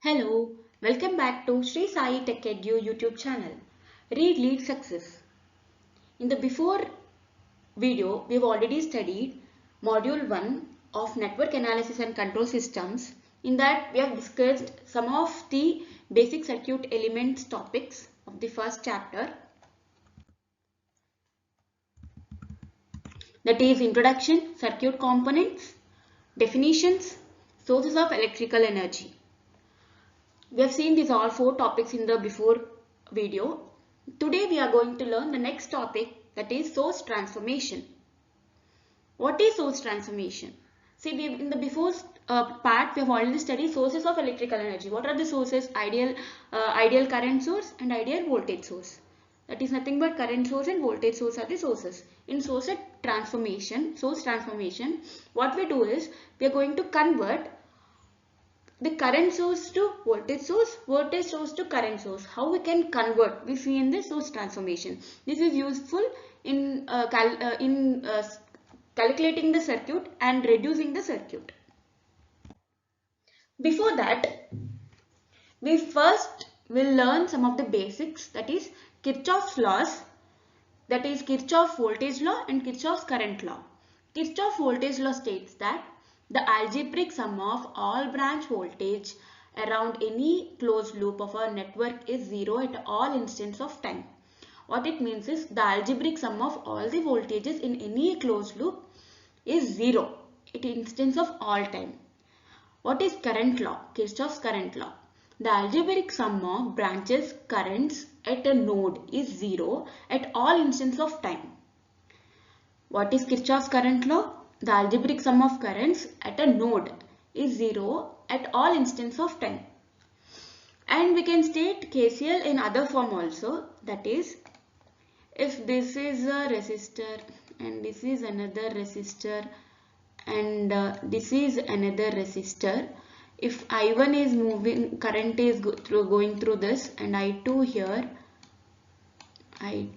Hello, welcome back to Sri Sai Tech Edu YouTube channel. Read, Lead, Success. In the before video, we've already studied Module 1 of Network Analysis and Control Systems. In that, we have discussed some of the basic circuit elements topics of the first chapter. That is Introduction, Circuit Components, Definitions, Sources of Electrical Energy. We have seen these all four topics in the before video. Today we are going to learn the next topic, that is source transformation. What is source transformation? See, in the before part we have already studied sources of electrical energy. What are the sources? Ideal current source and ideal voltage source. That is nothing but current source and voltage source are the sources. In source transformation, what we do is we are going to convert the current source to voltage source to current source. How we can convert? We see in the source transformation. This is useful in calculating the circuit and reducing the circuit. Before that, we first will learn some of the basics, that is Kirchhoff's laws, that is Kirchhoff voltage law and Kirchhoff's current law. Kirchhoff voltage law states that the algebraic sum of all branch voltage around any closed loop of a network is 0 at all instants of time. What it means is the algebraic sum of all the voltages in any closed loop is 0 at instants of all time. What is current law? Kirchhoff's current law. The algebraic sum of branches currents at a node is 0 at all instants of time. What is Kirchhoff's current law? The algebraic sum of currents at a node is 0 at all instants of time. And we can state KCL in other form also. That is, if this is a resistor and this is another resistor and this is another resistor, if I1 is moving, current is going through this, and I2 here, and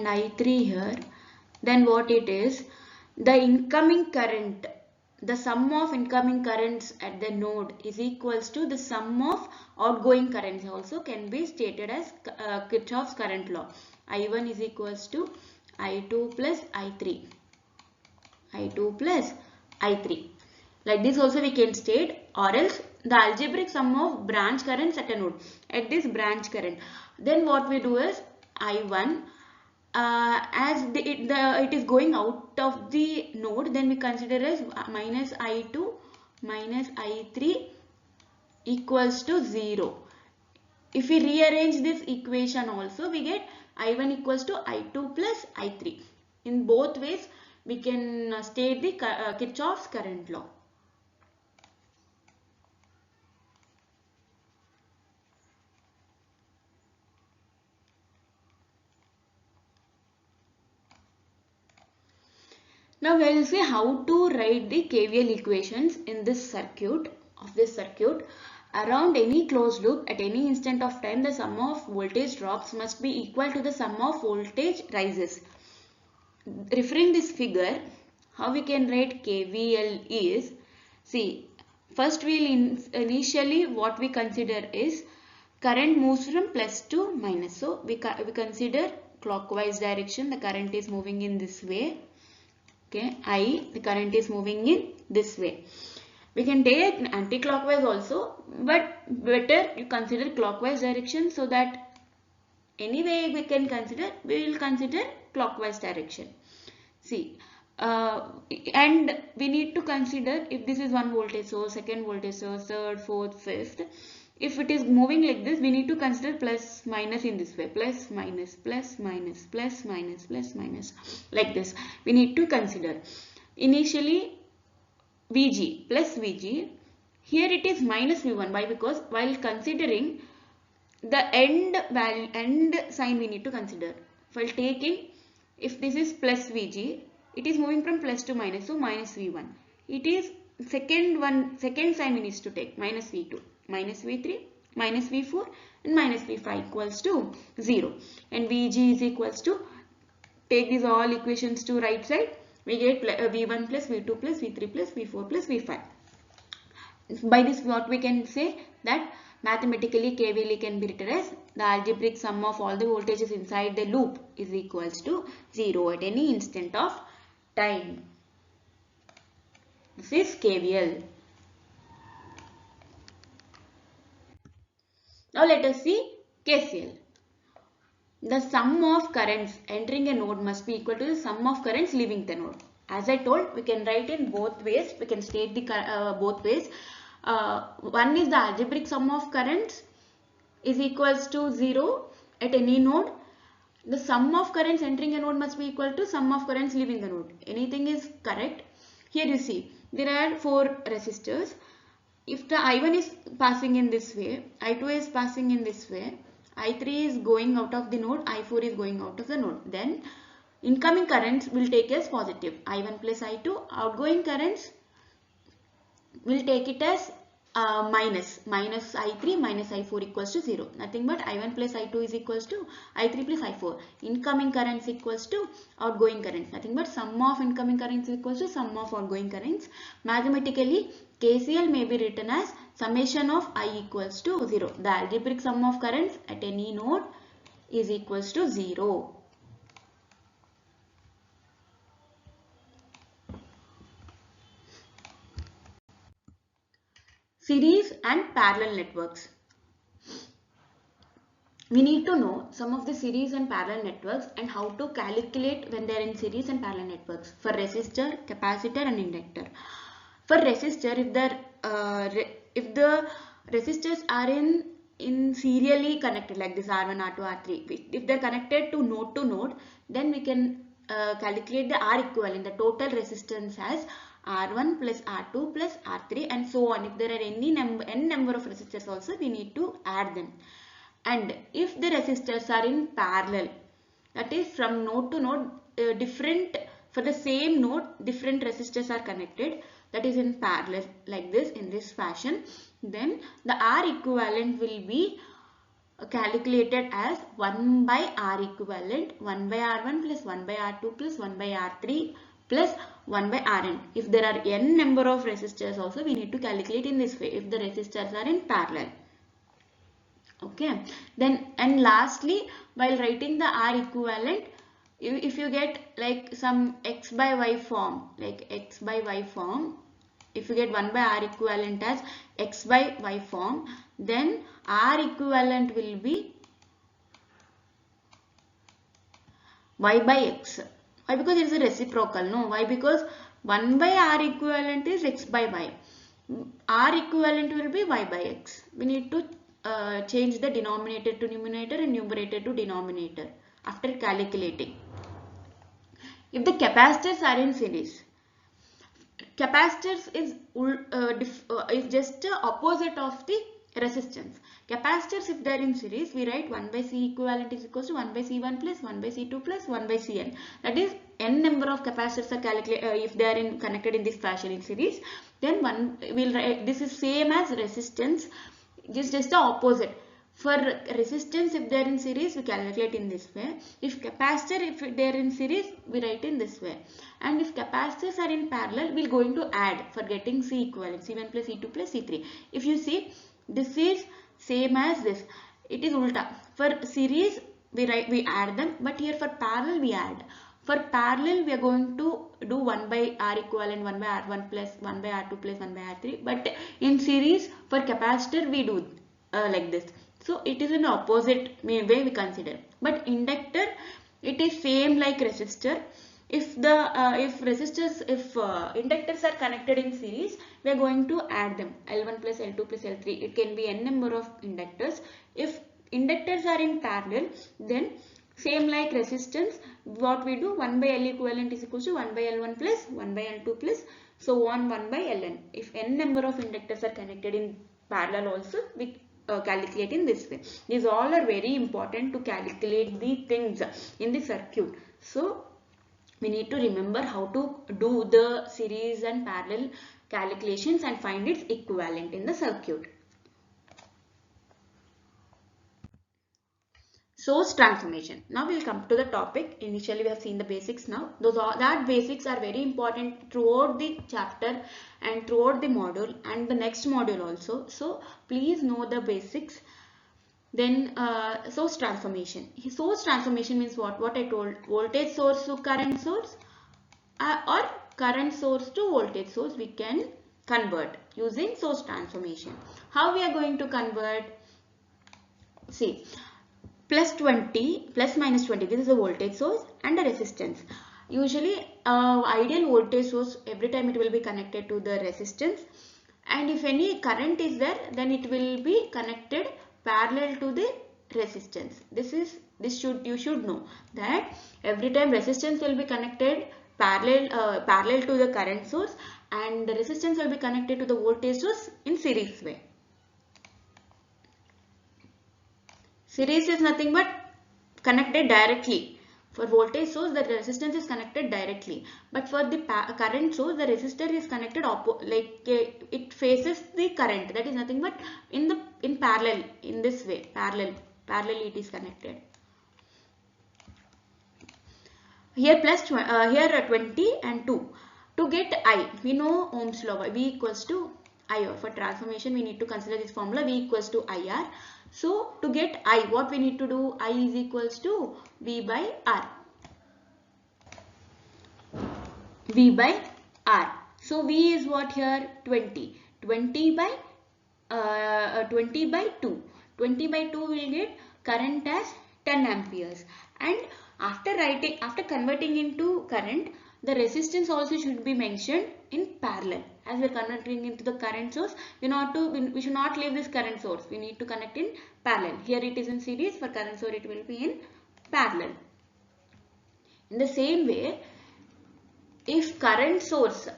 I3 here, then what it is, the incoming current, the sum of incoming currents at the node is equals to the sum of outgoing currents, also can be stated as Kirchhoff's current law. I1 is equals to I2 plus I3. Like this also we can state, or else the algebraic sum of branch currents at a node, at this branch current. Then what we do is I1, as it is going out of the node, then we consider as minus I2 minus I3 equals to 0. If we rearrange this equation also, we get I1 equals to I2 plus I3. In both ways, we can state the Kirchhoff's current law. Now we will see how to write the KVL equations in this circuit. Around any closed loop at any instant of time, the sum of voltage drops must be equal to the sum of voltage rises. Referring this figure, how we can write KVL is, see, first initially what we consider is current moves from plus to minus. So we consider clockwise direction, the current is moving in this way. Okay, the current is moving in this way. We can take anti-clockwise also, but better you consider clockwise direction, so that anyway we will consider clockwise direction. See, and we need to consider if this is one voltage source, second voltage source, third, fourth, fifth. If it is moving like this, we need to consider plus minus in this way, plus minus, plus minus, plus minus, plus minus, like this. We need to consider initially Vg plus Vg. Here it is minus V1. Why? Because while considering the end sign, we need to consider. While taking, if this is plus Vg, it is moving from plus to minus, so minus V1. It is second sign we need to take, minus V2, minus V3, minus V4 and minus V5 equals to 0. And Vg is equals to, take these all equations to right side, we get V1 plus V2 plus V3 plus V4 plus V5. By this what we can say that mathematically KVL can be written as the algebraic sum of all the voltages inside the loop is equals to 0 at any instant of time. This is KVL. Now let us see KCL. The sum of currents entering a node must be equal to the sum of currents leaving the node. As I told, we can write in both ways. We can state the both ways. One is the algebraic sum of currents is equals to 0 at any node. The sum of currents entering a node must be equal to sum of currents leaving the node. Anything is correct. Here you see there are 4 resistors. If the I1 is passing in this way, I2 is passing in this way, I3 is going out of the node, I4 is going out of the node, then incoming currents will take as positive, I1 plus I2. Outgoing currents will take it as minus I3 minus I4 equals to 0. Nothing but I1 plus I2 is equals to I3 plus I4. Incoming currents equals to outgoing currents. Nothing but sum of incoming currents equals to sum of outgoing currents. Mathematically, KCL may be written as summation of I equals to 0. The algebraic sum of currents at any node is equals to 0. Series and parallel networks. We need to know some of the series and parallel networks and how to calculate when they are in series and parallel networks for resistor, capacitor and inductor. For resistor, if the resistors are in serially connected like this R1, R2, R3, if they are connected to node, then we can calculate the R equivalent, the total resistance as R1 plus R2 plus R3 and so on. If there are any n number of resistors also, we need to add them. And if the resistors are in parallel, that is from node to node, for the same node different resistors are connected, that is in parallel like this, in this fashion, then the R equivalent will be calculated as 1 by R equivalent, 1 by R1 plus 1 by R2 plus 1 by R3 plus 1 by Rn. If there are n number of resistors also, we need to calculate in this way if the resistors are in parallel. Okay, then and lastly, while writing the R equivalent, if you get like some x by y form, like x by y form, if you get 1 by R equivalent as x by y form, then R equivalent will be y by x. Why? Because it is a reciprocal, no? Why? Because 1 by R equivalent is x by y. R equivalent will be y by x. We need to change the denominator to numerator and numerator to denominator after calculating. If the capacitors are in series, capacitors is just opposite of the resistance. Capacitors, if they are in series, we write 1 by C equivalent is equals to 1 by C1 plus 1 by C2 plus 1 by Cn. That is n number of capacitors are calculated if they are connected in this fashion in series. Then we'll write this is same as resistance. Just the opposite. For resistance, if they are in series, we calculate in this way. If capacitor, if they are in series, we write in this way. And if capacitors are in parallel, we are going to add for getting C equivalent, C1 plus C2 plus C3. If you see, this is same as this. It is ulta. For series, we add them, but here for parallel, we add. For parallel, we are going to do 1 by R equivalent, 1 by R1 plus 1 by R2 plus 1 by R3. But in series, for capacitor, we do like this. So it is an opposite way we consider. But inductor, it is same like resistor. If inductors are connected in series, we are going to add them L1 plus L2 plus L3. It can be n number of inductors. If inductors are in parallel, then same like resistance, what we do, 1 by L equivalent is equal to 1 by L1 plus 1 by L2 plus so on 1 by Ln. If n number of inductors are connected in parallel also, we calculate in this way. These all are very important to calculate the things in the circuit. So we need to remember how to do the series and parallel calculations and find its equivalent in the circuit. Source transformation. Now we'll come to the topic. Initially we have seen the basics. Now that basics are very important throughout the chapter and throughout the module and the next module also. So please know the basics. Then source transformation. Source transformation means what I told, voltage source to current source or current source to voltage source we can convert using source transformation. How we are going to convert? See, plus 20 plus minus 20, this is a voltage source and a resistance. Usually ideal voltage source, every time it will be connected to the resistance, and if any current is there then it will be connected parallel to the resistance. You should know that every time resistance will be connected parallel to the current source and the resistance will be connected to the voltage source in series way. Series is nothing but connected directly. For voltage source, the resistance is connected directly. But for the current source, the resistor is connected it faces the current. That is nothing but in parallel, in this way. Parallel it is connected. Here 20 and 2. To get I, we know Ohm's law. V equals to IR. For transformation, we need to consider this formula. V equals to IR. So to get I, what we need to do? I is equals to V by R. V by R. So V is what here? 20. 20 by 2. 20 by 2 will get current as 10 amperes. And after converting into current, the resistance also should be mentioned in parallel. As we are converting into the current source, we should not leave this current source. We need to connect in parallel. Here it is in series. For current source it will be in parallel. In the same way, if current source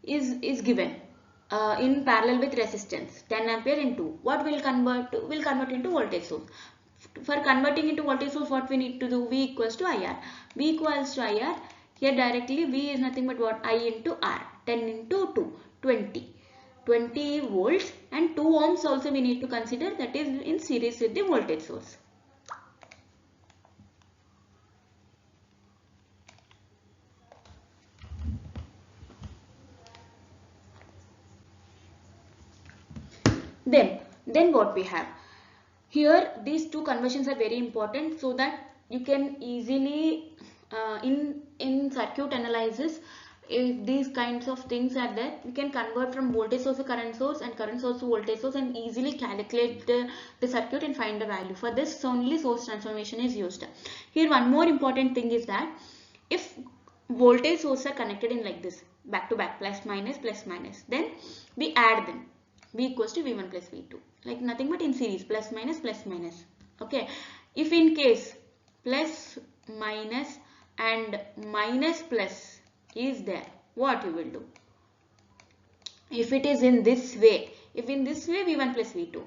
is given in parallel with resistance 10 ampere into, what will convert to? Will convert into voltage source. For converting into voltage source, what we need to do? V equals to IR. V equals to IR. Here directly V is nothing but what? I into R. 10 into 2. 20. 20 volts and 2 ohms also we need to consider, that is in series with the voltage source. Then what we have? Here these two conversions are very important so that you can easily in circuit analysis, if these kinds of things are there, we can convert from voltage source to current source and current source to voltage source and easily calculate the circuit and find the value. For this only source transformation is used. Here one more important thing is that if voltage sources are connected in like this, back to back, plus minus, then we add them. V equals to V1 plus V2, like nothing but in series, plus minus. Okay, if in case plus minus and minus plus is there, what you will do? If it is in this way, V1 plus V2,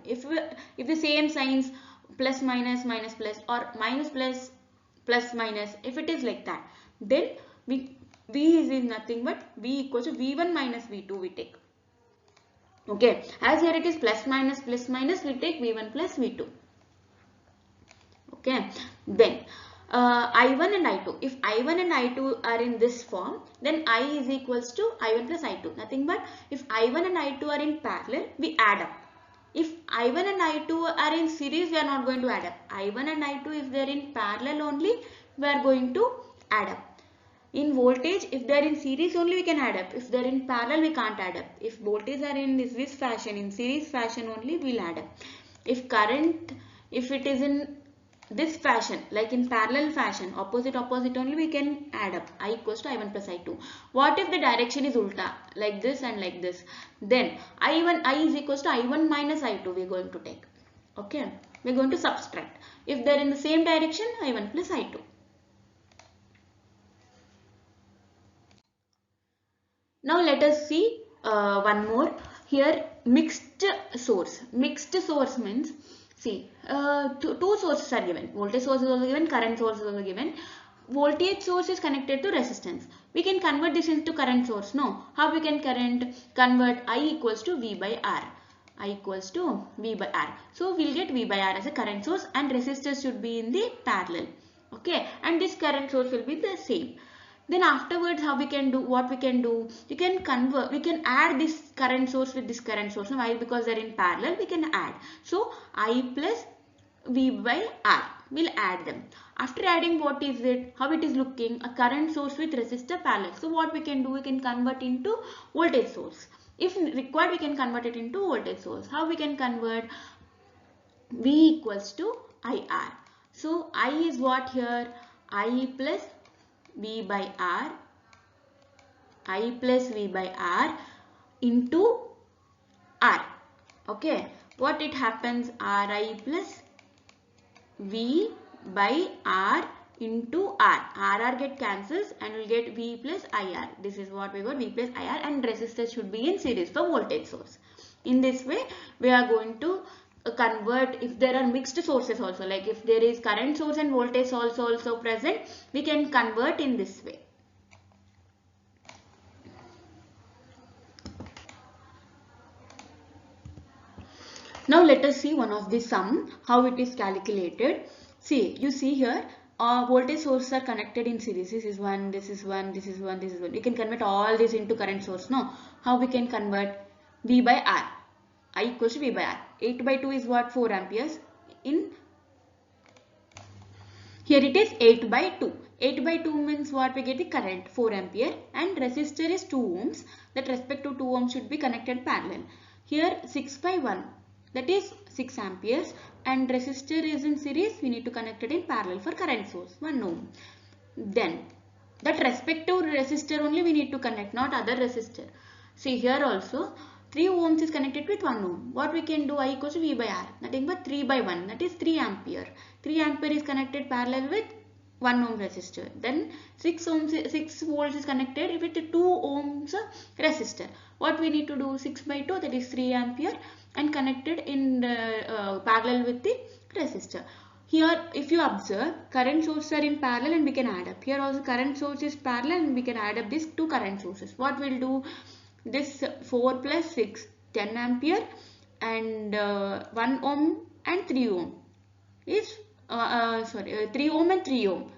if the same signs plus minus plus or minus plus minus, if it is like that, then V is nothing but V equals to V1 minus V2 we take. Okay, as here it is plus minus, we take V1 plus V2. Okay, then I1 and I2. If I1 and I2 are in this form, then I is equals to I1 plus I2. Nothing but if I1 and I2 are in parallel, we add up. If I1 and I2 are in series, we are not going to add up. I1 and I2, if they are in parallel only, we are going to add up. In voltage, if they are in series only, we can add up. If they are in parallel, we can't add up. If voltage are in this fashion, in series fashion only, we will add up. If current, if it is in this fashion, like in parallel fashion, opposite only, we can add up. I equals to I1 plus I2. What if the direction is ulta, like this and like this? Then I is equals to I1 minus I2 we are going to take. Okay, we are going to subtract. If they are in the same direction, I1 plus I2. Now let us see one more. Here mixed source. Mixed source means, see, two sources are given. Voltage source is also given, current source is also given. Voltage source is connected to resistance. We can convert this into current source. No. How we can convert? I equals to V by R. I equals to V by R. So we'll get V by R as a current source and resistors should be in the parallel. Okay, and this current source will be the same. Then afterwards, how we can do, what we can do, you can convert, we can add this current source with this current source. Why? Because they're in parallel, we can add. So I plus V by R, we'll add them. After adding, what is it, how it is looking, a current source with resistor parallel. So what we can do, we can convert into voltage source. If required, we can convert it into voltage source. How we can convert? V equals to IR. So I is what here? I plus V by R, I plus V by R into R. Okay, what it happens? Ri plus V by R into R. RR get cancels and we'll get V plus IR. This is what we got, V plus IR, and resistors should be in series for voltage source. In this way, we are going to convert if there are mixed sources also, like if there is current source and voltage source also present, we can convert in this way. Now let us see one of the sum, how it is calculated. See, you see here, voltage sources are connected in series. This is one, this is one, this is one, this is one. We can convert all this into current source. No, how we can convert? V by R. I equals to V by R. 8 by 2 is what? 4 amperes. In here it is 8 by 2. 8 by 2 means what? We get the current 4 ampere and resistor is 2 ohms. That respect to 2 ohms should be connected parallel. Here 6 by 1. That is 6 amperes and resistor is in series. We need to connect it in parallel for current source 1 ohm. Then that respective resistor only we need to connect, not other resistor. See here also 3 ohms is connected with 1 ohm. What we can do? I equals to V by R. Nothing but 3 by 1. That is 3 ampere. 3 ampere is connected parallel with 1 ohm resistor. Then 6 volts is connected with 2 ohms resistor. What we need to do? 6 by 2, that is 3 ampere, and connected in parallel with the resistor. Here if you observe, current sources are in parallel and we can add up. Here also current source is parallel and we can add up these two current sources. What we'll do? This 4 plus 6, 10 ampere, and 1 ohm and 3 ohm is 3 ohm and 3 ohm.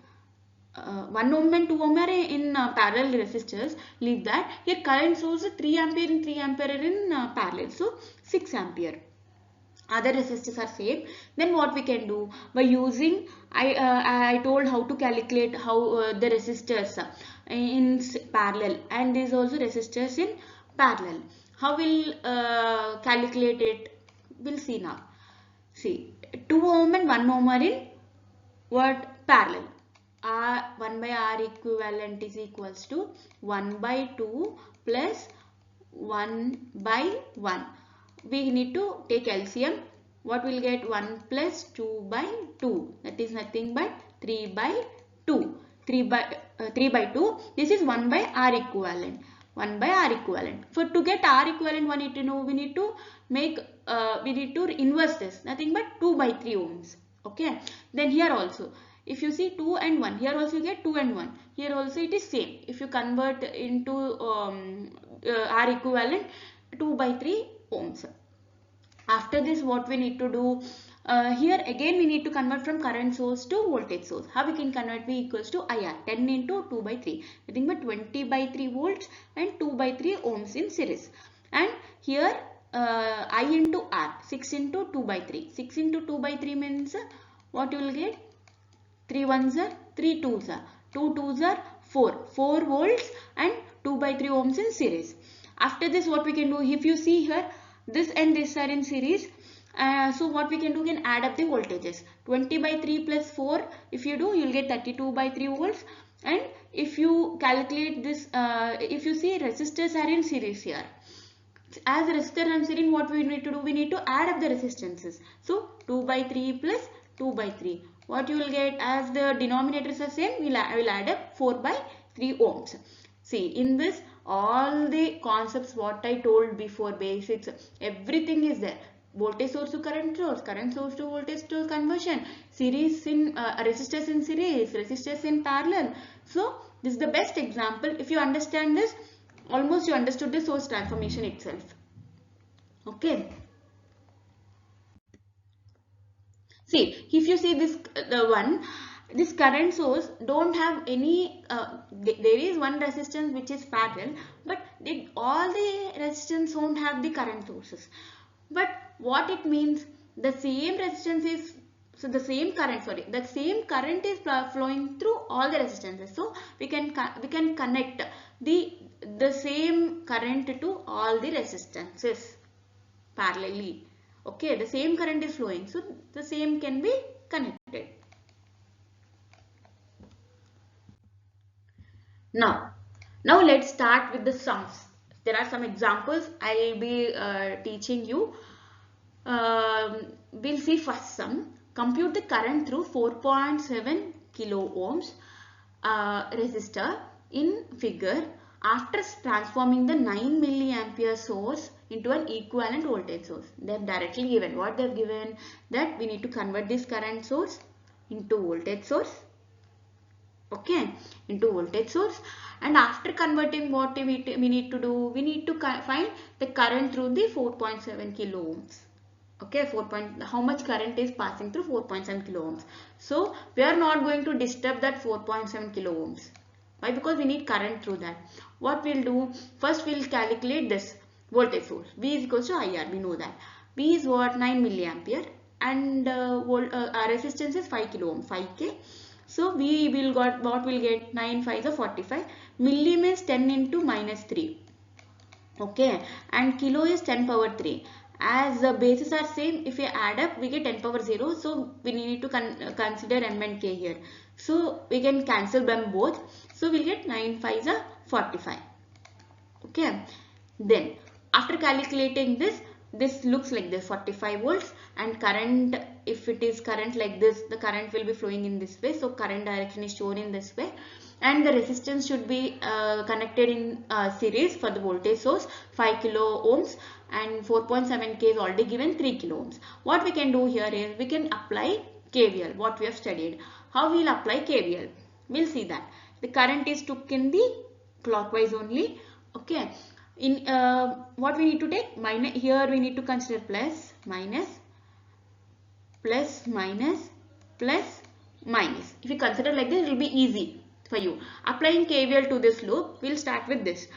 1 ohm and 2 ohm are in parallel resistors. Leave that. Here current source 3 ampere and 3 ampere are in parallel. So 6 ampere. Other resistors are same. Then what we can do? By using, I told how to calculate how the resistors in parallel, and these also resistors in parallel. How will calculate it? We'll see now. See, 2 ohm and 1 ohm are in what? Parallel. 1 by R equivalent is equals to 1 by 2 plus 1 by 1. We need to take LCM. What will get? 1 plus 2 by 2. That is nothing but 3 by 2. 3 by 2. This is 1 by R equivalent. 1 by R equivalent. For to get R equivalent, one need to know, we need to make, we need to inverse this. Nothing but 2 by 3 ohms. Okay. Then here also, if you see 2 and 1, here also you get 2 and 1. Here also it is same. If you convert into R equivalent, 2 by 3 ohms. After this, what we need to do? Here again we need to convert from current source to voltage source. How we can convert? V equals to IR. 10 into 2 by 3. Nothing but 20 by 3 volts and 2 by 3 ohms in series. And here I into R. 6 into 2 by 3. 6 into 2 by 3 means what you will get? 3 ones are 3 twos are 2 twos are 4 volts and 2 by 3 ohms in series. After this, what we can do? If you see here, this and this are in series. So what we can do? We can add up the voltages. 20 by 3 plus 4. If you do, you will get 32 by 3 volts. And if you calculate this, if you see resistors are in series here. As resistor and series, what we need to do? We need to add up the resistances. So 2 by 3 plus 2 by 3. What you will get? As the denominators are same, I will add up 4 by 3 ohms. See, in this, all the concepts what I told before, basics, everything is there. Voltage source to current source to voltage source conversion, series in resistors in series, resistors in parallel. So this is the best example. If you understand this, almost you understood the source transformation itself. Okay. See, if you see this, this current source don't have any, there is one resistance which is parallel, but all the resistance don't have the current sources. But what it means, the same resistance is, so the same current, the same current is flowing through all the resistances. So we can connect the same current to all the resistances parallelly. Okay, the same current is flowing, so the same can be connected. Now let's start with the sums. There are some examples I will be teaching you. We'll see first sum. Compute the current through 4.7 kilo ohms resistor in figure after transforming the 9 milliampere source into an equivalent voltage source. They have directly given. What they have given? That we need to convert this current source into voltage source. Okay, into voltage source, and after converting, what we need to do? We need to find the current through the 4.7 kilo ohms. Okay, how much current is passing through 4.7 kilo ohms. So we are not going to disturb that 4.7 kilo ohms. Why? Because we need current through that. What we'll do? First we'll calculate this voltage source. V is equals to IR. We know that. V is what? 9 milliampere, and our resistance is 5 kilo ohm, 5K. So we will got what we'll get? 9 5s are 45. Milli means 10 into minus 3. Okay, and kilo is 10 power 3. As the bases are same, if we add up, we get 10 power 0. So we need to consider M and K here. So we can cancel them both. So we'll get 9 5s are 45. Okay. Then after calculating this, this looks like this, 45 volts, and current, if it is current like this, the current will be flowing in this way. So current direction is shown in this way, and the resistance should be connected in series for the voltage source, 5 kilo ohms, and 4.7K is already given, 3 kilo ohms. What we can do here is we can apply KVL, what we have studied. How we will apply KVL? We'll see that. The current is took in the clockwise only. Okay. In what we need to take? Minus, here we need to consider plus, minus, plus, minus, plus, minus. If you consider like this, it will be easy for you. Applying KVL to this loop, we'll start with this.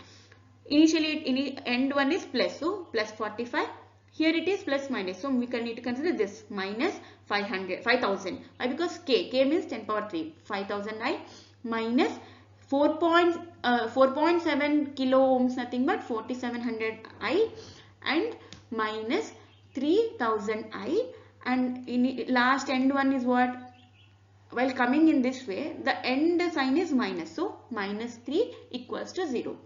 Initially, end one is plus, so plus 45. Here it is plus minus, so we can need to consider this minus 5000. Why? Because K means 10 power 3, 5000 I minus 4.7 kilo ohms, nothing but 4700 I, and minus 3000 I, and in last end one is what? While coming in this way, the end sign is minus, so minus 3 equals to 0.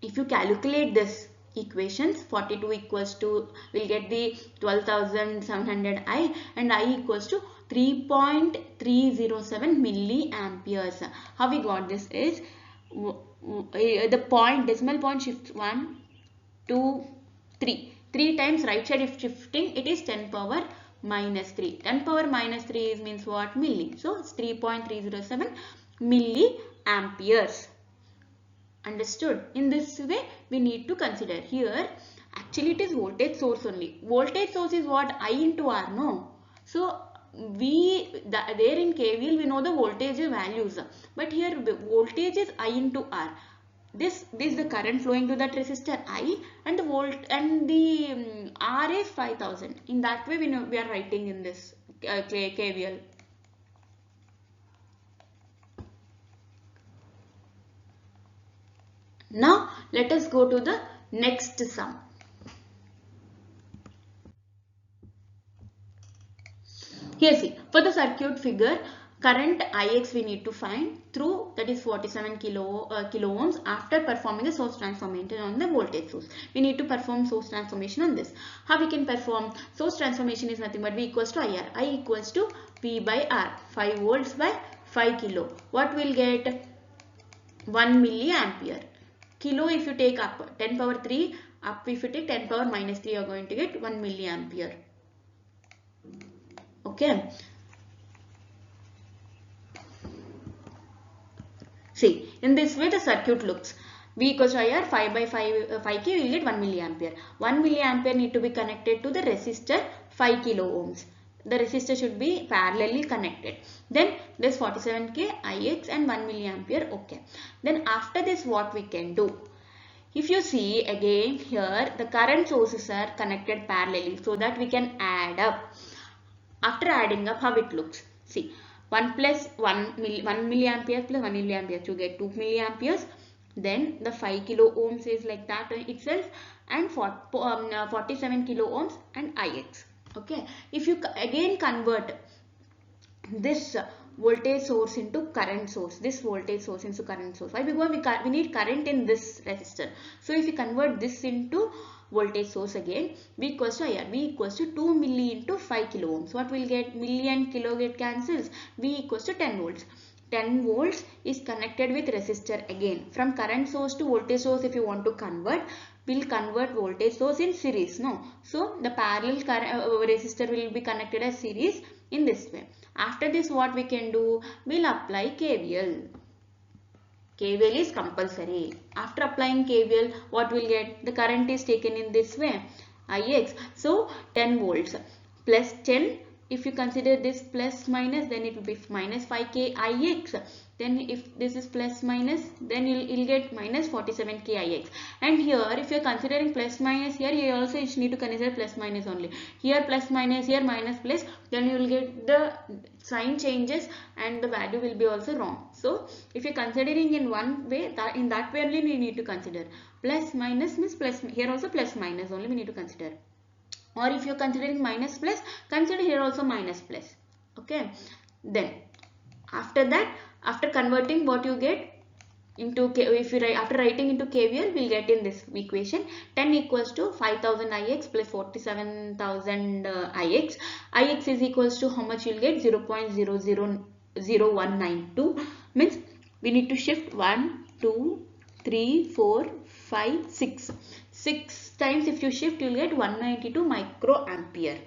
If you calculate this equations, 42 equals to, we'll get the 12,700 I, and I equals to 3.307 milliamperes. How we got this is, the point, decimal point shift 1, 2, 3. 3 times right side if shifting, it is 10 power minus 3. 10 power minus 3 is means what? Milli. So it's 3.307 milliamperes. Understood? In this way, we need to consider here. Actually, it is voltage source only. Voltage source is what? I into R, no? So there in KVL we know the voltage values, but here voltage is I into R. This is the current flowing to that resistor I, and the R is 5000. In that way, we are writing in this KVL. Now let us go to the next sum. Here see, for the circuit figure, current Ix we need to find through, that is 47 kilo ohms, after performing a source transformation on the voltage source. We need to perform source transformation on this. How we can perform? Source transformation is nothing but V equals to IR. I equals to V by R. 5 volts by 5 kilo. What will get? 1 milliampere. Kilo if you take up 10 power 3, up if you take 10 power minus 3, you are going to get 1 milliampere. Okay. See, in this way the circuit looks. V equals to IR, 5 by 5K, we will get 1 milliampere. 1 milliampere need to be connected to the resistor 5 kilo ohms. the resistor should be parallelly connected. Then this 47k Ix and 1 milliampere. Okay. Then after this, what we can do? If you see again here, the current sources are connected parallelly, so that we can add up. After adding up, how it looks? See, 1 plus 1 milliampere plus 1 milliampere to get 2 milliamperes. Then the 5 kilo ohms is like that itself, and 47 kilo ohms and Ix. Okay. If you again convert this voltage source into current source, this voltage source into current source. Why? Because we need current in this resistor. So if you convert this into voltage source again, V equals to IR. V equals to 2 milli into 5 kilo ohms. What will get? Milli and kilo get cancels. V equals to 10 volts. 10 volts is connected with resistor again. From current source to voltage source, if you want to convert, we'll convert voltage source in series. No. So the parallel resistor will be connected as series in this way. After this, what we can do? We'll apply KVL. KVL is compulsory. After applying KVL, what we'll get? The current is taken in this way, Ix. So 10 volts plus 10. If you consider this plus minus, then it will be minus 5k Ix. Then if this is plus minus, then you'll get minus 47k Ix. And here, if you are considering plus minus here, you also need to consider plus minus only. Here plus minus, here minus plus, then you will get the sign changes and the value will be also wrong. So if you are considering in one way, in that way only we need to consider. Plus minus means plus, here also plus minus only we need to consider. Or if you are considering minus plus, consider here also minus plus. Okay. Then after that, after converting, what you get into, if you write, after writing into KVL, we'll get in this equation 10 equals to 5000 Ix plus 47,000 Ix. Ix is equals to how much you'll get? 0.000192. Means we need to shift 1, 2, 3, 4, 5, 6. 6 times if you shift, you'll get 192 microampere.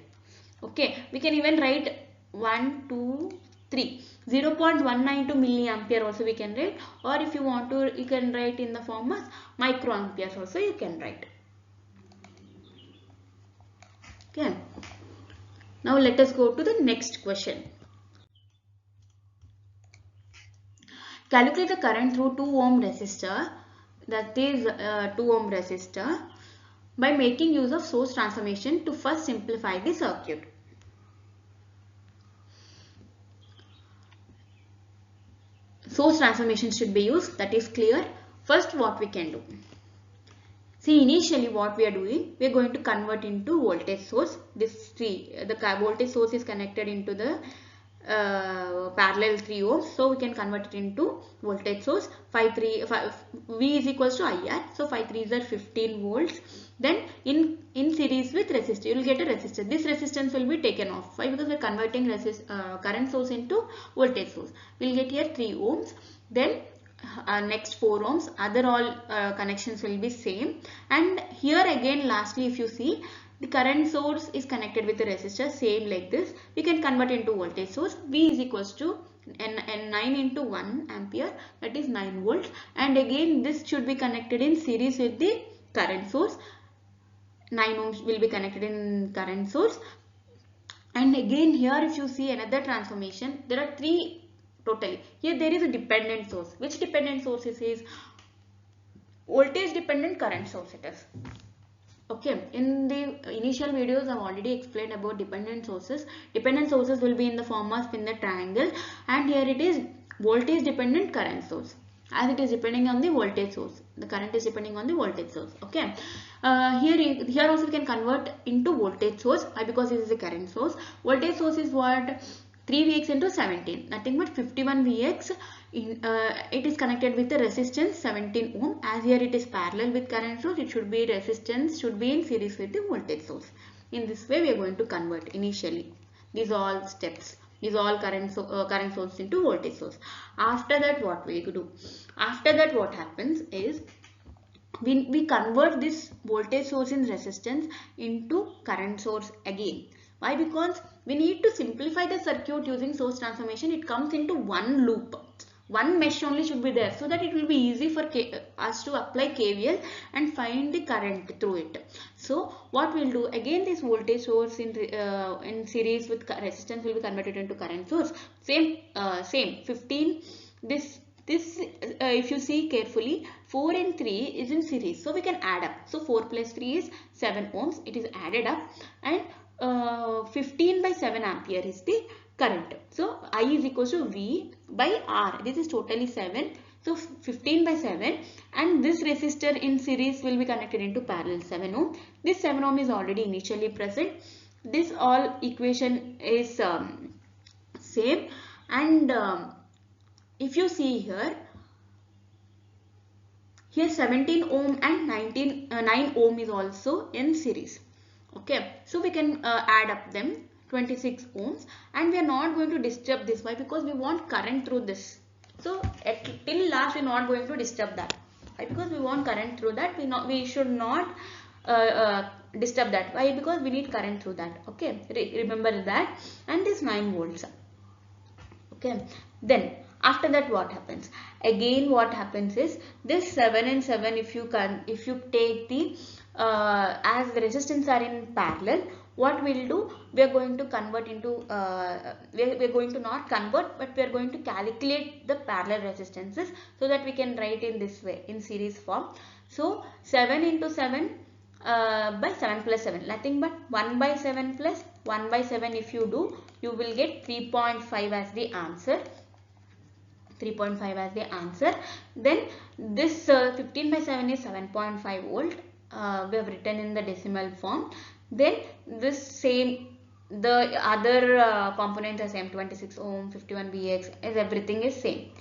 Okay, we can even write 1, 2, 3. 0.192 milliampere also we can write, or if you want to, you can write in the form of microamperes also you can write. Okay. Now let us go to the next question. Calculate the current through 2 ohm resistor, that is 2 ohm resistor, by making use of source transformation to first simplify the circuit. Source transformation should be used, that is clear. First, what we can do? See, initially what we are doing, we are going to convert into voltage source. This the voltage source is connected into the parallel 3 ohms, so we can convert it into voltage source. V is equals to IR, so 5 3s are 15 volts. Then in series with resistor, you will get a resistor. This resistance will be taken off. Why? Because we are converting current source into voltage source. We will get here 3 ohms. Then next 4 ohms. Other all connections will be same. And here again, lastly, if you see, the current source is connected with the resistor, same like this. We can convert into voltage source. V is equals to N 9 into 1 ampere, that is 9 volts. And again, this should be connected in series with the current source. 9 ohms will be connected in current source. And again, here if you see another transformation, there are 3 totally. Here there is a dependent source. Which dependent source it is? Voltage dependent current source it is. Okay, in the initial videos I have already explained about dependent sources. Dependent sources will be in the form of in the triangle, and here it is voltage dependent current source, as it is depending on the voltage source. The current is depending on the voltage source. Okay, here also we can convert into voltage source. Why? Because this is a current source. Voltage source is what? 3Vx into 17, nothing but 51 Vx. It is connected with the resistance 17 ohm. As here it is parallel with current source, it should be resistance should be in series with the voltage source. In this way we are going to convert initially. These all steps. These all current source into voltage source. After that, what we do? After that, what happens is we convert this voltage source in resistance into current source again. Why? Because we need to simplify the circuit using source transformation. It comes into one loop. One mesh only should be there, so that it will be easy for us to apply KVL and find the current through it. So what we'll do, again this voltage source in series with resistance will be converted into current source. Same 15, this if you see carefully, 4 and 3 is in series, so we can add up. So 4 plus 3 is 7 ohms, it is added up, and 15 by 7 ampere is the current. So I is equals to V by R. This is totally 7. So 15 by 7, and this resistor in series will be connected into parallel 7 ohm. This 7 ohm is already initially present. This all equation is same, and if you see here 17 ohm and 9 ohm is also in series. Okay, so we can add up them, 26 ohms, and we are not going to disturb this. Why? Because we want current through this. So till last we are not going to disturb that. Why? Because we want current through that. We should not disturb that. Why? Because we need current through that. Okay, remember that. And this 9 volts. Okay, then after that what happens? Again what happens is this 7 and 7, if you take the as the resistance are in parallel, what we'll do, we are going to convert into we are going to not convert, but we are going to calculate the parallel resistances, so that we can write in this way, in series form. So 7 into 7 by 7 plus 7, nothing but 1 by 7 plus 1 by 7. If you do, you will get 3.5 as the answer. 3.5 as the answer. Then this 15 by 7 is 7.5 volt. We have written in the decimal form. Then this same, the other components are same, 26 ohm, 51 Vx, as everything is same.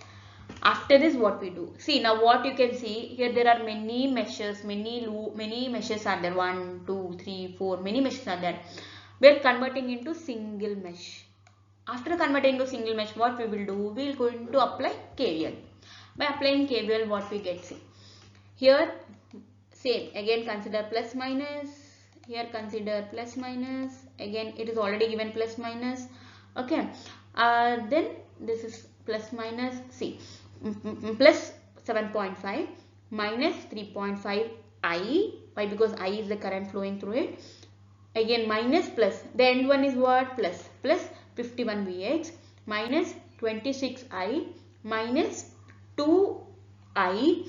After this what we do, see now what you can see here, there are many meshes, many meshes are there, 1 2 3 4, many meshes are there. We are converting into single mesh. After converting to single mesh, what we will do, we will going to apply KVL. By applying KVL, what we get, see here, same again, consider plus minus, here consider plus minus, again it is already given plus minus. Okay, then this is plus minus, see plus 7.5 minus 3.5 I. Why? Because I is the current flowing through it. Again minus plus, the end one is what? Plus 51 Vx minus 26 I minus 2 I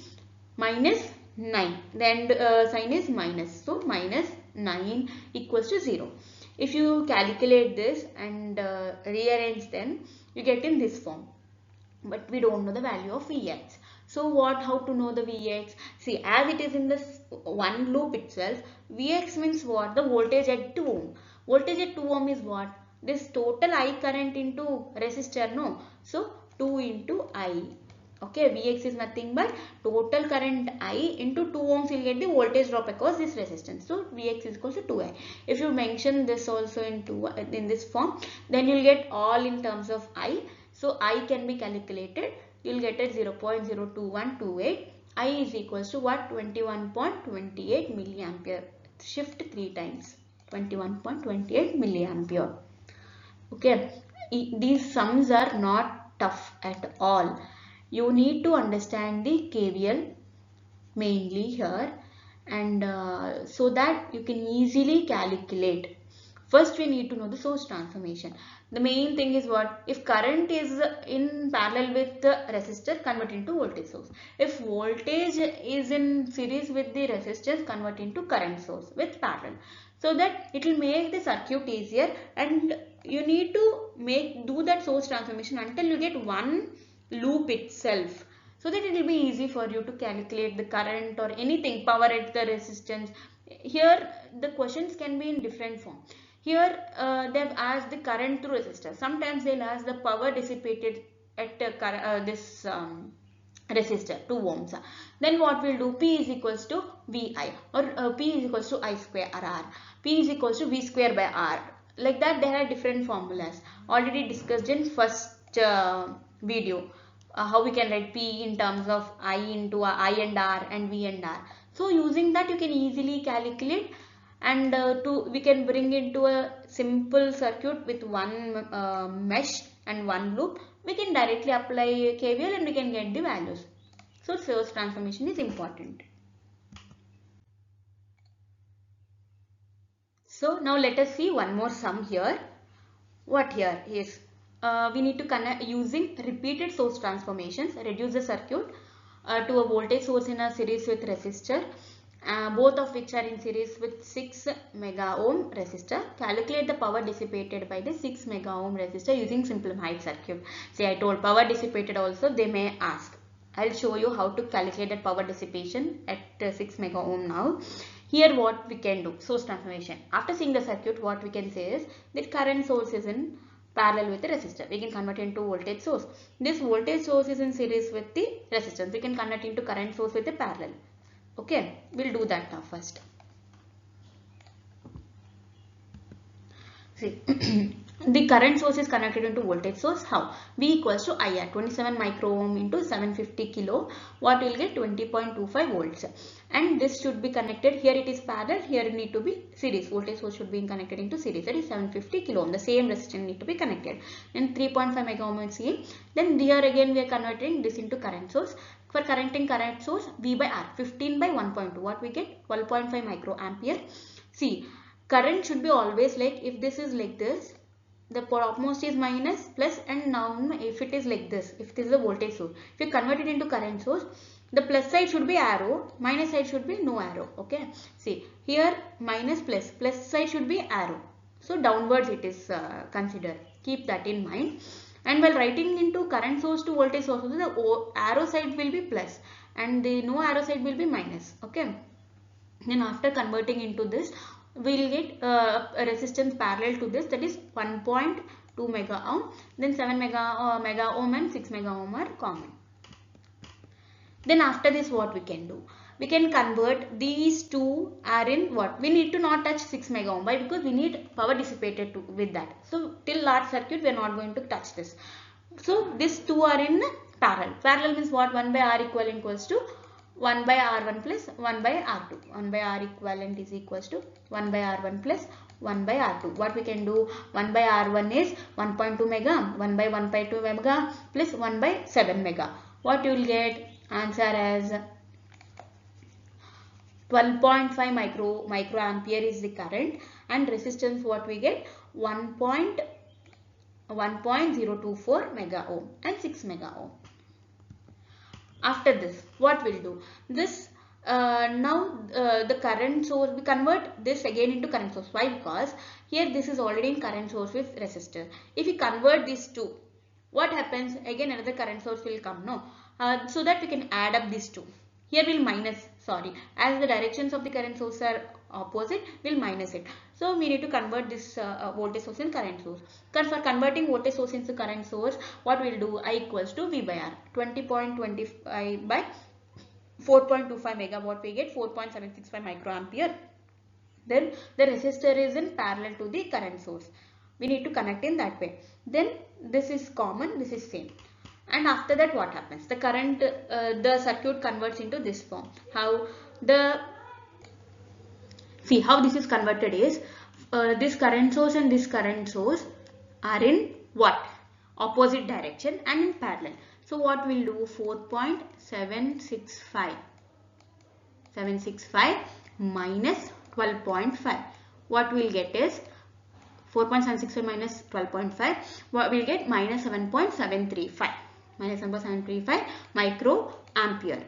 minus 9. The end sign is minus, so minus 9 equals to 0. If you calculate this and rearrange them, you get in this form. But we don't know the value of Vx. So how to know the Vx? See, as it is in this one loop itself, Vx means what? The voltage at 2 ohm. Voltage at 2 ohm is what? This total I current into resistor, no? So 2 into I. Okay, Vx is nothing but total current I into 2 ohms, will get the voltage drop across this resistance. So Vx is equal to 2I. If you mention this also in this form, then you will get all in terms of I. So I can be calculated. You will get at 0.02128. I is equals to what? 21.28 milliampere. Shift 3 times. 21.28 milliampere. Okay. These sums are not tough at all. You need to understand the KVL mainly here, and so that you can easily calculate. First we need to know the source transformation. The main thing is what? If current is in parallel with the resistor, convert into voltage source. If voltage is in series with the resistance, convert into current source with parallel. So that it will make the circuit easier, and you need to do that source transformation until you get one loop itself, so that it will be easy for you to calculate the current or anything, power at the resistance. Here the questions can be in different form. Here they have asked the current through resistor. Sometimes they will ask the power dissipated at this resistor 2 ohms. Then what we'll do, P is equals to VI, or P is equals to I square R. P is equals to V square by R. Like that there are different formulas already discussed in first video. How we can write P in terms of I into I and R and V and R. So using that you can easily calculate, and we can bring into a simple circuit with one mesh and one loop. we can directly apply KVL and we can get the values. So source transformation is important. So now let us see one more sum here. What here is we need to connect using repeated source transformations, reduce the circuit to a voltage source in a series with resistor, both of which are in series with 6 mega ohm resistor. Calculate the power dissipated by the 6 mega ohm resistor using simplified circuit. See, I told power dissipated also they may ask. I'll show you how to calculate that power dissipation at 6 mega ohm now. Here what we can do, source transformation. After seeing the circuit, what we can say is that current source is in parallel with the resistor. We can convert it into voltage source. This voltage source is in series with the resistance. We can convert it into current source with the parallel. Okay, we'll do that now first. See, the current source is connected into voltage source. How? V equals to IR, 27 micro ohm into 750 kilo. What will get 20.25 volts. And this should be connected. Here it is parallel. Here it need to be series. Voltage source should be connected into series. That is 750 kilo ohm. The same resistance need to be connected. Then 3.5 mega ohm is same. Then here again we are converting this into current source. For connecting current source, V by R, 15 by 1.2. What we get? 12.5 micro ampere. See, current should be always like, if this is like this, the topmost is minus plus, and now if it is like this, if this is a voltage source, if you convert it into current source, the plus side should be arrow, minus side should be no arrow. Okay, see here minus plus, plus side should be arrow, so downwards it is considered. Keep that in mind. And while writing into current source to voltage source, the arrow side will be plus and the no arrow side will be minus. Okay, then after converting into this, we will get a resistance parallel to this, that is 1.2 mega ohm. Then 7 mega ohm and 6 mega ohm are common. Then after this, what we can do? We can convert these two are in what? We need to not touch 6 mega ohm. Why? Because we need power dissipated with that. So till large circuit we are not going to touch this. So these two are in parallel. Parallel means what? 1 by R equivalent equals to 1 by R1 plus 1 by R2. 1 by R equivalent is equals to 1 by R1 plus 1 by R2. What we can do? 1 by R1 is 1.2 mega. 1 by 1.2 mega plus 1 by 7 mega. What you will get? Answer as 12.5 micro ampere is the current, and resistance what we get? 1.024 mega ohm and 6 mega ohm. After this, what we'll do? This the current source, we convert this again into current source. Why? Because here this is already in current source with resistor. If we convert these two, what happens? Again another current source will come, no? So that we can add up these two. Here we'll minus, sorry, as the directions of the current source are opposite, we'll minus it. So we need to convert this voltage source in current source. Because for converting voltage source into current source, what we'll do? I equals to V by R, 20.25 by 4.25 mega. What we get? 4.765 microampere. Then the resistor is in parallel to the current source. We need to connect in that way. Then this is common, this is same. And after that, what happens? The current, the circuit converts into this form. How see how this is converted is this current source and this current source are in what? Opposite direction and in parallel. So what we'll do? 4.765 minus 12.5. What we'll get is 4.765 minus 12.5. What we'll get? Minus 7.735. Minus 7.735 micro ampere.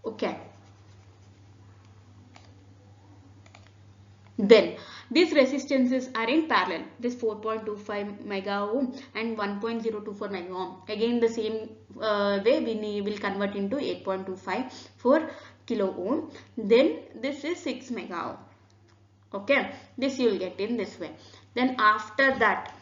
Okay. Then these resistances are in parallel. This 4.25 mega ohm and 1.024 mega ohm. Again the same way we will convert into 8.25 for kilo ohm. Then this is 6 mega ohm. Okay. This you will get in this way. Then after that,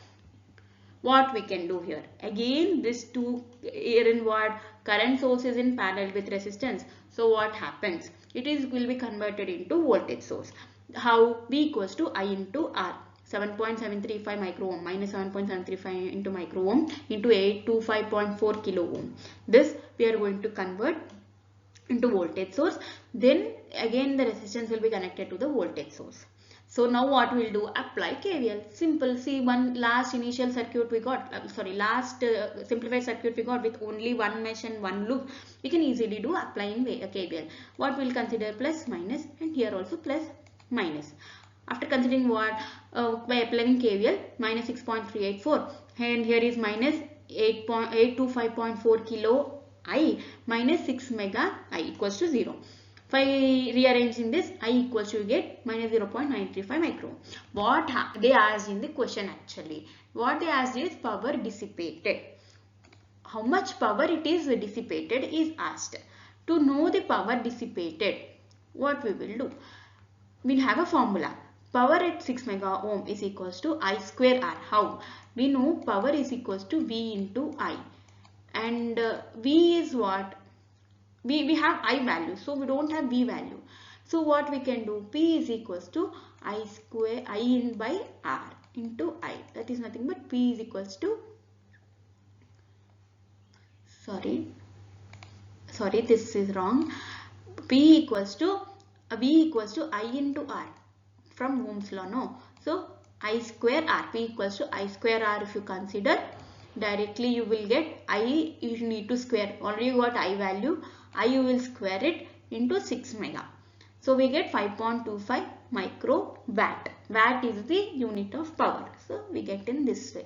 what we can do here? Again this two here in what? Current source is in parallel with resistance. So what happens? It will be converted into voltage source. How? V equals to I into R. 7.735 micro ohm minus 7.735 into micro ohm into 825.4 kilo ohm. This we are going to convert into voltage source. Then again the resistance will be connected to the voltage source. So now what we'll do, apply KVL. Simple. See, one last initial circuit we got, last simplified circuit we got with only one mesh and one loop. We can easily do applying KVL. What we'll consider, plus minus, and here also plus minus. After considering what, by applying KVL, minus 6.384, and here is minus 825.4 kilo I minus 6 mega I equals to 0. By rearranging this, I equals to get minus 0.935 micro. What they asked in the question actually, what they asked is power dissipated. How much power it is dissipated is asked. To know the power dissipated, what we will do? We'll have a formula. Power at 6 mega ohm is equals to I square R. How? We know power is equals to V into I. And V is what? We have I value, so we don't have V value. So what we can do, P is equals to I square I in by R into I. That is nothing but P is equals to, sorry this is wrong. P equals to V equals to I into R from Ohm's law, no? So I square R, P equals to I square R. If you consider directly, you will get I, you need to square, already you got I value, I you will square it into 6 mega. So we get 5.25 micro watt. Watt is the unit of power. So we get in this way.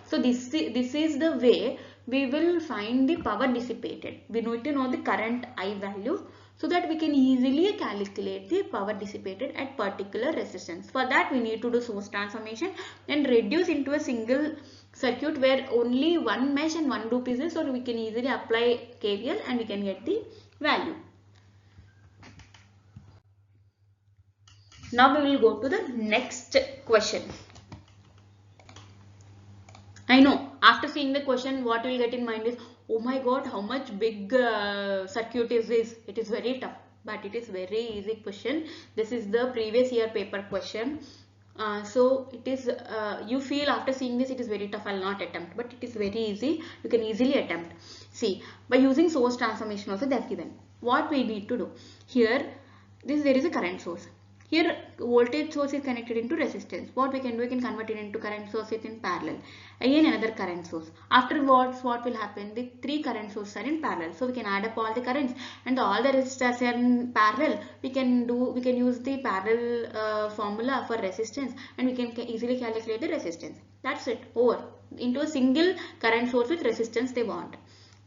So this is the way we will find the power dissipated. We need to know the current I value so that we can easily calculate the power dissipated at particular resistance. For that we need to do source transformation and reduce into a single circuit where only one mesh and one loop is there, so we can easily apply KVL and we can get the value. Now we will go to the next question. I know, after seeing the question, what you will get in mind is, oh my god, how much big circuit is this? It is very tough, but it is very easy question. This is the previous year paper question. So it is, you feel after seeing this it is very tough, I will not attempt, but it is very easy. You can easily attempt. See, by using source transformation also they have given. What we need to do here, there is a current source. Here voltage source is connected into resistance. What we can do, we can convert it into current sources in parallel. Again another current source. Afterwards what will happen? The three current sources are in parallel. So we can add up all the currents and all the resistors are in parallel. We can use the parallel formula for resistance and we can easily calculate the resistance. That's it. Over. Into a single current source with resistance they want.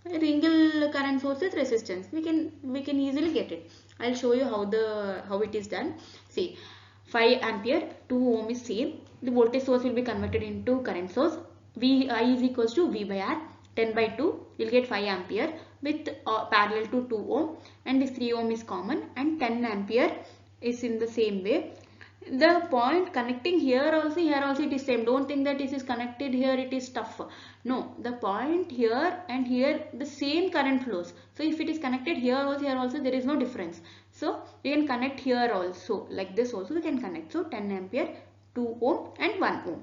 A single current source with resistance. We can easily get it. I'll show you how it is done. See, 5 ampere, 2 ohm is same. The voltage source will be converted into current source. I is equals to V by R, 10 by 2. You'll get 5 ampere with parallel to 2 ohm, and this 3 ohm is common, and 10 ampere is in the same way. The point connecting here also it is same. Don't think that this is connected here it is tough. No, the point here and here the same current flows. So if it is connected here also there is no difference. So we can connect here also, like this also we can connect. So 10 ampere, 2 ohm and 1 ohm.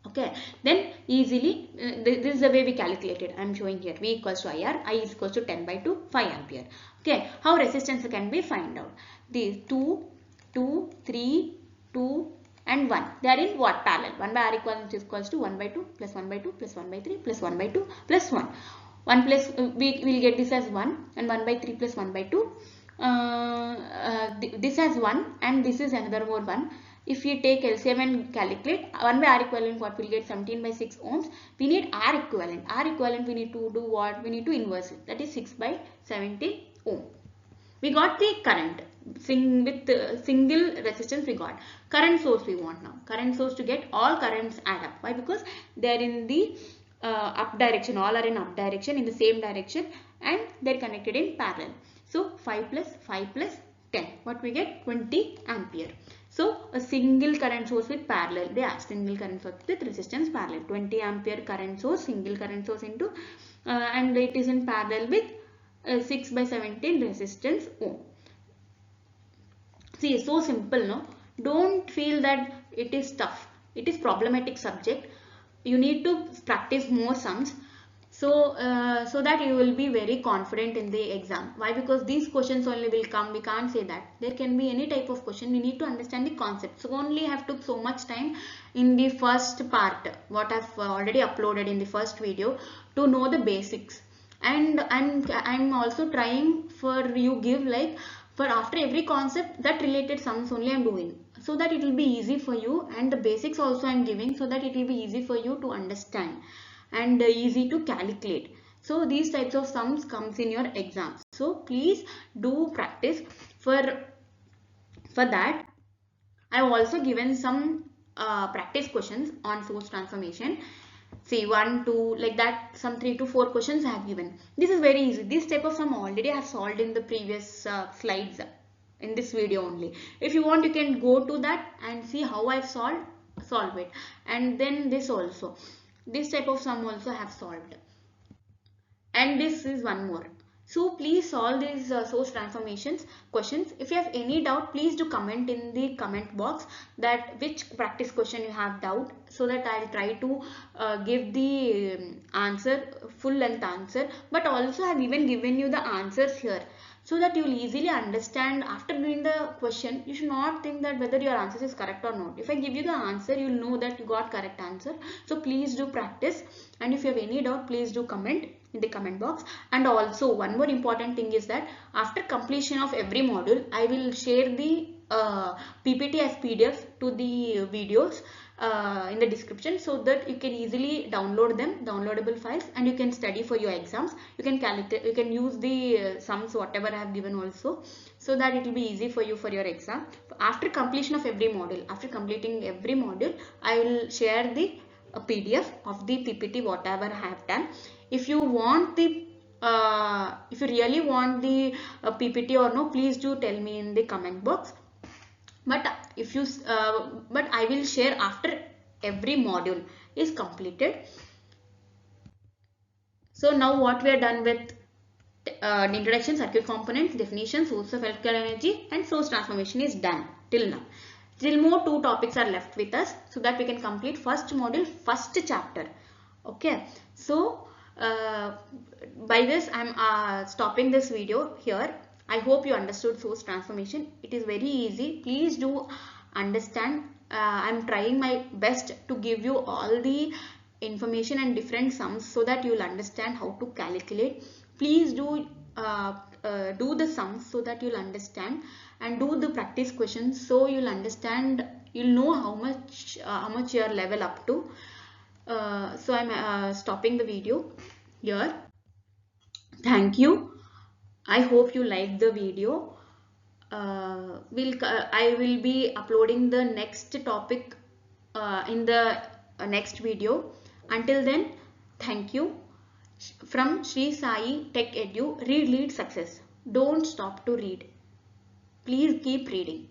Okay, then easily this is the way we calculated. I am showing here V equals to IR, I is equals to 10 by 2, 5 ampere. Okay, how resistance can be find out? These 2, 3, 2 and 1. They are in what? Parallel. 1 by R equals to 1 by 2 plus 1 by 2 plus 1 by 3 plus 1 by 2 plus 1. 1 plus, we will get this as 1 and 1 by 3 plus 1 by 2. This as 1 and this is another more 1. If we take LCM and calculate 1 by R equivalent, what we will get? 17 by 6 ohms. We need R equivalent. R equivalent we need to do what? We need to inverse it. That is 6 by 17 ohm. We got the current with single resistance we got. Current source we want now. Current source to get all currents add up. Why? Because they are in the up direction. All are in up direction, in the same direction, and they are connected in parallel. So 5 plus 5 plus 10. What we get? 20 ampere. So a single current source with parallel. They ask single current source with resistance parallel. 20 ampere current source, single current source into and it is in parallel with 6 by 17 resistance ohm. See, so simple, no? Don't feel that it is tough. It is problematic subject. You need to practice more sums. So that you will be very confident in the exam. Why? Because these questions only will come. We can't say that there can be any type of question. We need to understand the concept. So only have took so much time in the first part, what I've already uploaded in the first video, to know the basics. And I'm also trying for you give like for after every concept that related sums only I'm doing, so that it will be easy for you, and the basics also I'm giving so that it will be easy for you to understand and easy to calculate. So these types of sums comes in your exams. So please do practice. For that, I've also given some practice questions on source transformation. See 1, 2, like that, some 3 to 4 questions I have given. This is very easy. This type of sum already I have solved in the previous slides in this video only. If you want, you can go to that and see how I've solve it. And then this also. This type of sum also I have solved. And this is one more. So please solve these source transformations questions. If you have any doubt, please do comment in the comment box that which practice question you have doubt, so that I'll try to give the answer, full length answer. But also I've even given you the answers here, so that you will easily understand. After doing the question, you should not think that whether your answer is correct or not. If I give you the answer, you will know that you got correct answer. So please do practice, and if you have any doubt, please do comment in the comment box. And also one more important thing is that after completion of every module, I will share the PPT as PDF to the videos in the description, so that you can easily download them, downloadable files, and you can study for your exams. You can calculate, you can use the sums whatever I have given also, so that it will be easy for you for your exam. After completion of every module, after completing every module, I will share the PDF of the PPT whatever I have done. If you want the if you really want the PPT or no, please do tell me in the comment box. But if you but I will share after every module is completed. So now what we are done with introduction, circuit components, definition, source of electrical energy, and source transformation is done till now. Still more 2 topics are left with us, so that we can complete first module, first chapter. Okay, so by this I'm stopping this video here. I hope you understood source transformation. It is very easy. Please do understand. I'm trying my best to give you all the information and different sums, so that you will understand how to calculate. Please do the sums so that you'll understand, and do the practice questions so you'll understand, you'll know how much your level up to. So I'm stopping the video here. Thank you. I hope you liked the video. I will be uploading the next topic in the next video. Until then, thank you. From Sri Sai Tech Edu, read, lead, success. Don't stop to read. Please keep reading.